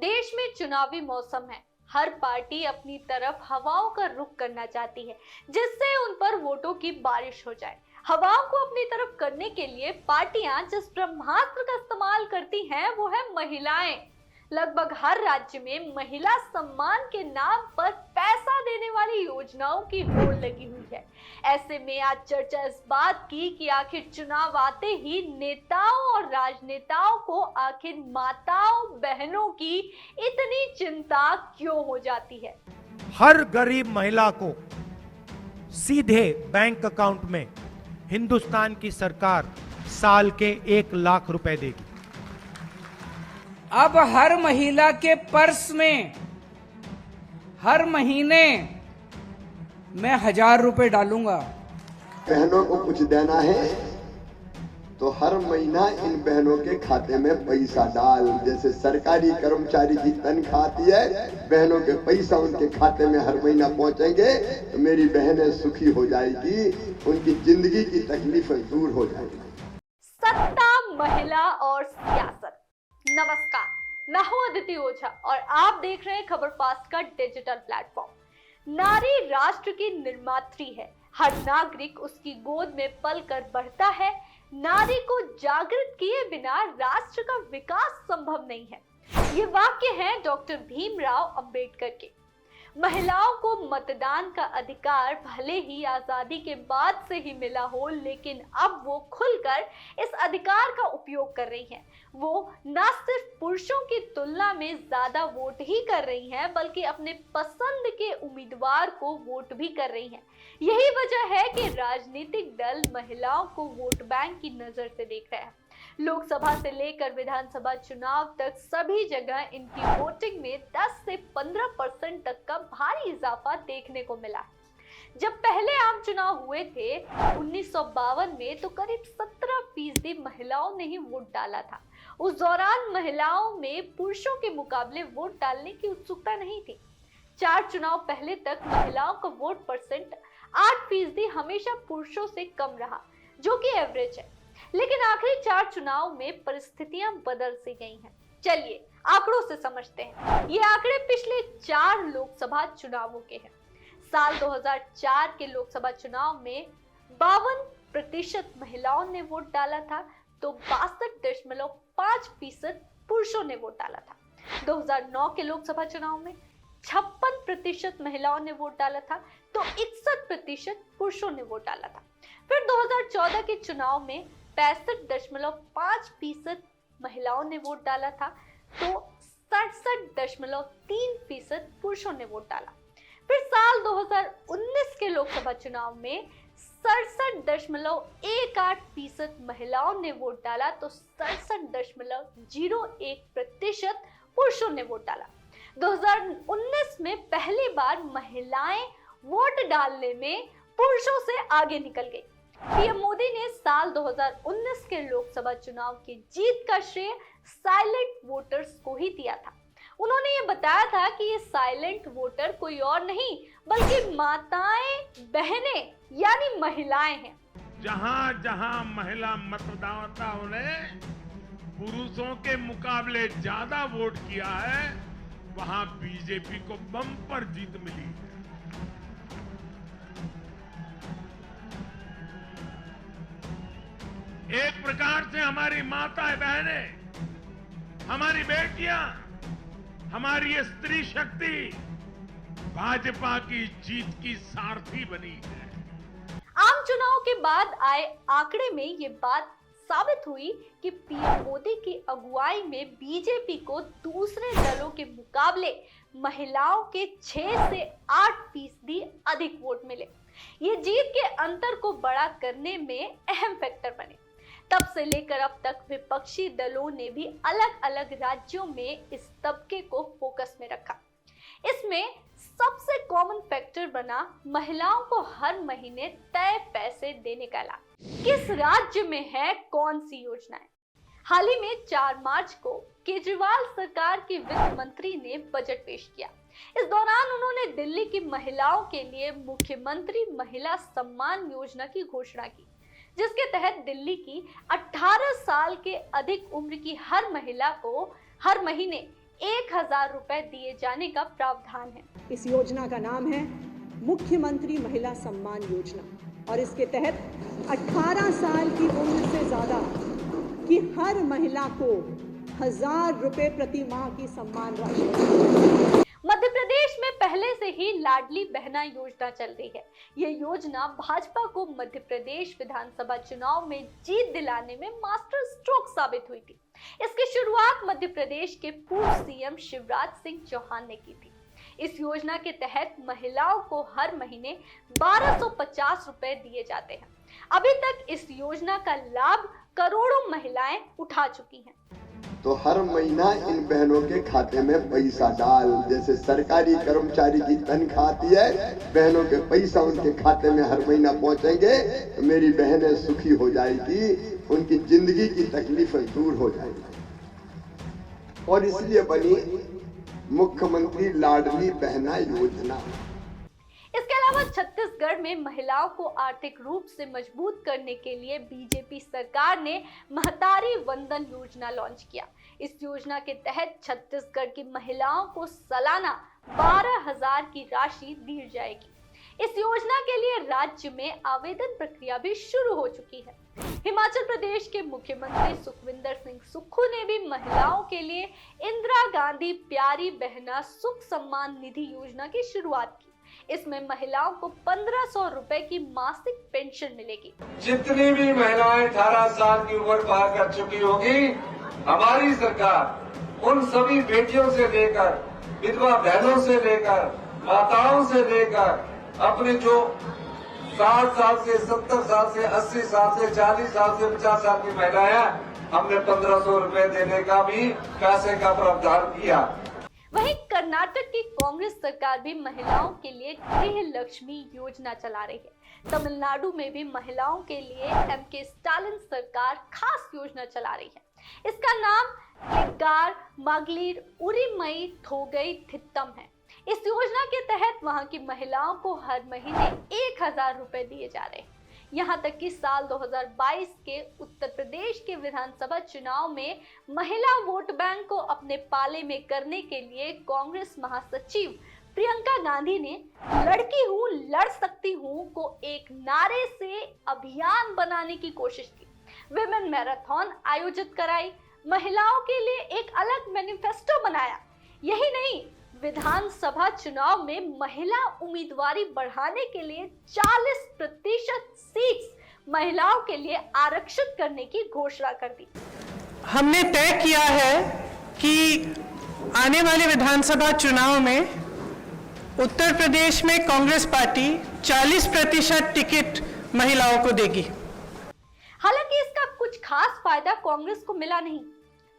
देश में चुनावी मौसम है। हर पार्टी अपनी तरफ हवाओं का रुख करना चाहती है, जिससे उन पर वोटों की बारिश हो जाए। हवाओं को अपनी तरफ करने के लिए पार्टियां जिस ब्रह्मास्त्र का इस्तेमाल करती हैं, वो है महिलाएं। लगभग हर राज्य में महिला सम्मान के नाम पर पैसा देने वाली योजनाओं की होड़ लगी हुई है। ऐसे में आज चर्चा इस बात की कि आखिर चुनाव आते ही नेताओं और राजनेताओं को आखिर माताओं बहनों की इतनी चिंता क्यों हो जाती है। हर गरीब महिला को सीधे बैंक अकाउंट में हिंदुस्तान की सरकार साल के 1 लाख रुपए देगी। अब हर महिला के पर्स में हर महीने मैं 1000 रुपए डालूंगा। बहनों को कुछ देना है तो हर महीना इन बहनों के खाते में पैसा डाल। जैसे सरकारी कर्मचारी की तनख्वाह आती है, बहनों के पैसा उनके खाते में हर महीना पहुंचेंगे तो मेरी बहनें सुखी हो जाएगी, उनकी जिंदगी की तकलीफें दूर हो जाएगी। सत्ता, महिला और सियासत। नमस्कार, मैं हूं अदिति ओझा और आप देख रहे हैं खबर फास्ट का डिजिटल प्लेटफॉर्म। नारी राष्ट्र की निर्मात्री है। हर नागरिक उसकी गोद में पलकर बढ़ता है। नारी को जागृत किए बिना राष्ट्र का विकास संभव नहीं है। ये वाक्य है डॉक्टर भीमराव अंबेडकर के। महिलाओं को मतदान का अधिकार भले ही आजादी के बाद से ही मिला हो, लेकिन अब वो खुलकर इस अधिकार का उपयोग कर रही हैं। वो न सिर्फ पुरुषों की तुलना में ज्यादा वोट ही कर रही हैं, बल्कि अपने पसंद के उम्मीदवार को वोट भी कर रही हैं। यही वजह है कि राजनीतिक दल महिलाओं को वोट बैंक की नजर से देख रहे हैं। लोकसभा से लेकर विधानसभा चुनाव तक सभी जगह इनकी वोटिंग में 10 से 15% तक का भारी इजाफा देखने को मिला है। जब पहले आम चुनाव हुए थे 1952 में, तो करीब 17% महिलाओं ने ही वोट डाला था। उस दौरान महिलाओं में पुरुषों के मुकाबले वोट डालने की उत्सुकता नहीं थी। 4 चुनाव पहले तक महिलाओं का वोट परसेंट 8% हमेशा पुरुषों से कम रहा, जो कि एवरेज है। लेकिन आखिरी 4 चुनाव में परिस्थितियां बदल सी गई हैं। चलिए आंकड़ों से समझते हैं। ये आंकड़े पिछले 4 लोकसभा चुनावों के हैं। साल 2004 के लोकसभा चुनाव में 52% महिलाओं ने वोट डाला था, तो 62.5% पुरुषों ने वोट डाला था। 2009 के लोकसभा चुनाव में 56% महिलाओं ने वोट डाला था, तो 61% पुरुषों ने वोट डाला था। फिर 2014 के चुनाव में 65.5% महिलाओं ने वोट डाला था, तो 67.3% पुरुषों ने वोट डाला। फिर साल 2019 के लोकसभा चुनाव में 67.18% महिलाओं ने वोट डाला, तो 67.01% पुरुषों ने वोट डाला। 2019 में पहली बार महिलाएं वोट डालने में पुरुषों से आगे निकल गई। पीएम मोदी ने साल 2019 के लोकसभा चुनाव की जीत का श्रेय साइलेंट वोटर्स को ही दिया था। उन्होंने ये बताया था कि ये साइलेंट वोटर कोई और नहीं, बल्कि माताएं, बहनें यानी महिलाएं हैं। जहां जहां महिला मतदाताओं ने पुरुषों के मुकाबले ज्यादा वोट किया है, वहां बीजेपी को बम्पर जीत मिली। एक प्रकार से हमारी माताएं, बहनें, हमारी बेटियां, हमारी ये स्त्री शक्ति भाजपा की जीत की सारथी बनी है। आम चुनाव के बाद आए आंकड़े में ये बात साबित हुई कि पीएम मोदी की अगुवाई में बीजेपी को दूसरे दलों के मुकाबले महिलाओं के 6 से 8% अधिक वोट मिले। ये जीत के अंतर को बड़ा करने में अहम फैक्टर बने। तब से लेकर अब तक विपक्षी दलों ने भी अलग अलग राज्यों में इस तबके को फोकस में रखा। इसमें सबसे कॉमन फैक्टर बना महिलाओं को हर महीने तय पैसे देने का लाभ। किस राज्य में है कौन सी योजनाएं? हाल ही में 4 मार्च को केजरीवाल सरकार की वित्त मंत्री ने बजट पेश किया। इस दौरान उन्होंने दिल्ली की महिलाओं के लिए मुख्यमंत्री महिला सम्मान योजना की घोषणा की, जिसके तहत दिल्ली की 18 साल के अधिक उम्र की हर महिला को हर महीने 1000 रुपए दिए जाने का प्रावधान है। इस योजना का नाम है मुख्यमंत्री महिला सम्मान योजना और इसके तहत 18 साल की उम्र से ज्यादा की हर महिला को 1000 रुपए प्रति माह की सम्मान राशि। मध्य प्रदेश में पहले से ही लाडली बहना योजना चल रही है। ये योजना भाजपा को मध्य प्रदेश विधानसभा चुनाव में जीत दिलाने में मास्टर स्ट्रोक साबित हुई थी। इसकी शुरुआत मध्य प्रदेश के पूर्व सीएम शिवराज सिंह चौहान ने की थी। इस योजना के तहत महिलाओं को हर महीने 1250 रुपए दिए जाते हैं। अभी तक इस योजना का लाभ करोड़ों महिलाएं उठा चुकी हैं। तो हर महीना इन बहनों के खाते में पैसा डाल, जैसे सरकारी कर्मचारी की तनख्वाह आती है, बहनों के पैसा उनके खाते में हर महीना पहुंचेंगे तो मेरी बहनें सुखी हो जाएगी, उनकी जिंदगी की तकलीफें दूर हो जाएगी। और इसलिए बनी मुख्यमंत्री लाडली बहना योजना। इसके अलावा छत्तीसगढ़ में महिलाओं को आर्थिक रूप से मजबूत करने के लिए बीजेपी सरकार ने महतारी वंदन योजना लॉन्च किया। इस योजना के तहत छत्तीसगढ़ की महिलाओं को सालाना 12,000 की राशि दी जाएगी। इस योजना के लिए राज्य में आवेदन प्रक्रिया भी शुरू हो चुकी है। हिमाचल प्रदेश के मुख्यमंत्री सुखविंदर सिंह सुक्खू ने भी महिलाओं के लिए इंदिरा गांधी प्यारी बहना सुख सम्मान निधि योजना की शुरुआत की। इसमें महिलाओं को 1500 रुपए की मासिक पेंशन मिलेगी। जितनी भी महिलाएं 18 साल की उम्र पार कर चुकी होगी, हमारी सरकार उन सभी बेटियों से लेकर विधवा बहनों से लेकर माताओं से लेकर अपने जो 60 साल से 70 साल से 80 साल से 40 साल से 50 साल की महिलाएं, हमने 1500 रुपए देने का भी पैसे का प्रावधान किया। वहीं कर्नाटक की कांग्रेस सरकार भी महिलाओं के लिए गृह लक्ष्मी योजना चला रही है। तमिलनाडु में भी महिलाओं के लिए एमके स्टालिन सरकार खास योजना चला रही है। इसका नाम किग्गार मगलिर उरिमई थोगई थित्तम है। इस योजना के तहत वहां की महिलाओं को हर महीने 1000 रुपए दिए जा रहे हैं। यहाँ तक कि साल 2022 के उत्तर प्रदेश के विधानसभा चुनाव में महिला वोट बैंक को अपने पाले में करने के लिए कांग्रेस महासचिव प्रियंका गांधी ने लड़की हूँ लड़ सकती हूँ को एक नारे से अभियान बनाने की कोशिश की। विमेन मैराथन आयोजित कराई, महिलाओं के लिए एक अलग मैनिफेस्टो बनाया। यही नहीं, विधानसभा चुनाव में महिला उम्मीदवारी बढ़ाने के लिए 40% सीट्स महिलाओं के लिए आरक्षित करने की घोषणा कर दी। हमने तय किया है कि आने वाले विधानसभा चुनाव में उत्तर प्रदेश में कांग्रेस पार्टी 40% टिकट महिलाओं को देगी। हालांकि इसका कुछ खास फायदा कांग्रेस को मिला नहीं।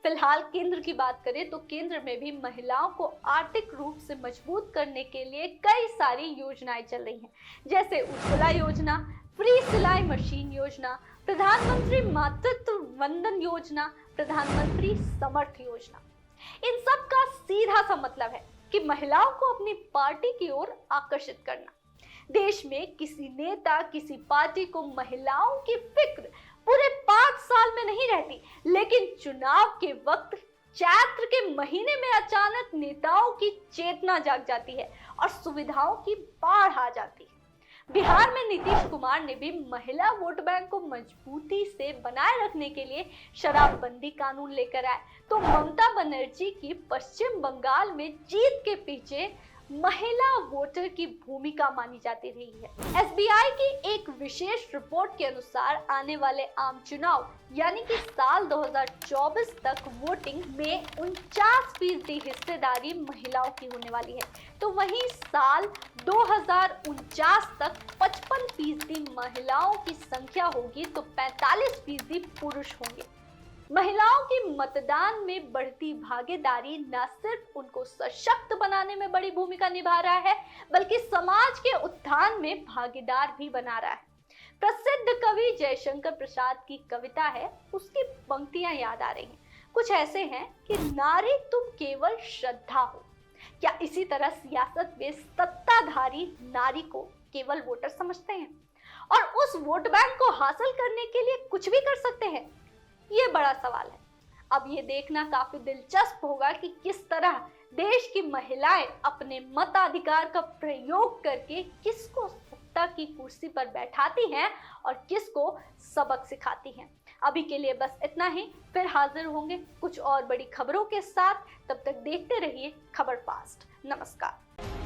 फिलहाल केंद्र की बात करें तो केंद्र में भी महिलाओं को आर्थिक रूप से मजबूत करने के लिए कई सारी योजनाएं चल रही हैं, जैसे उज्ज्वला योजना, फ्री सिलाई मशीन योजना, प्रधानमंत्री मातृत्व वंदन योजना, प्रधानमंत्री समर्थ योजना। इन सब का सीधा सा मतलब है कि महिलाओं को अपनी पार्टी की ओर आकर्षित करना। देश में किसी नेता, किसी पार्टी को महिलाओं की फिक्र पूरे 5 साल में नहीं रहती, लेकिन चुनाव के वक्त चैत्र के महीने में अचानक नेताओं की चेतना जाग जाती है और सुविधाओं की बाढ़ आ जाती है। बिहार में नीतीश कुमार ने भी महिला वोट बैंक को मजबूती से बनाए रखने के लिए शराबबंदी कानून लेकर आए, तो ममता बनर्जी की पश्चिम बंगाल में जीत के पीछे महिला वोटर की भूमिका मानी जाती रही है। एसबीआई की एक विशेष रिपोर्ट के अनुसार आने वाले आम चुनाव यानी कि साल 2024 तक वोटिंग में 49% हिस्सेदारी महिलाओं की होने वाली है, तो वहीं साल 2049 तक 55% महिलाओं की संख्या होगी तो 45% पुरुष होंगे। महिलाओं की मतदान में बढ़ती भागीदारी न सिर्फ उनको सशक्त बनाने में बड़ी भूमिका निभा रहा है, बल्कि समाज के उत्थान में भागीदार भी बना रहा है। प्रसिद्ध कवि जयशंकर प्रसाद की कविता है, उसकी पंक्तियां याद आ रही हैं। कुछ ऐसे हैं कि नारी तुम केवल श्रद्धा हो। क्या इसी तरह सियासत में सत्ताधारी नारी को केवल वोटर समझते हैं और उस वोट बैंक को हासिल करने के लिए कुछ भी कर सकते हैं? ये बड़ा सवाल है। अब ये देखना काफी दिलचस्प होगा कि किस तरह देश की महिलाएं अपने मताधिकार का प्रयोग करके किसको सत्ता की कुर्सी पर बैठाती हैं और किसको सबक सिखाती हैं। अभी के लिए बस इतना ही, फिर हाजिर होंगे कुछ और बड़ी खबरों के साथ। तब तक देखते रहिए खबर फास्ट। नमस्कार।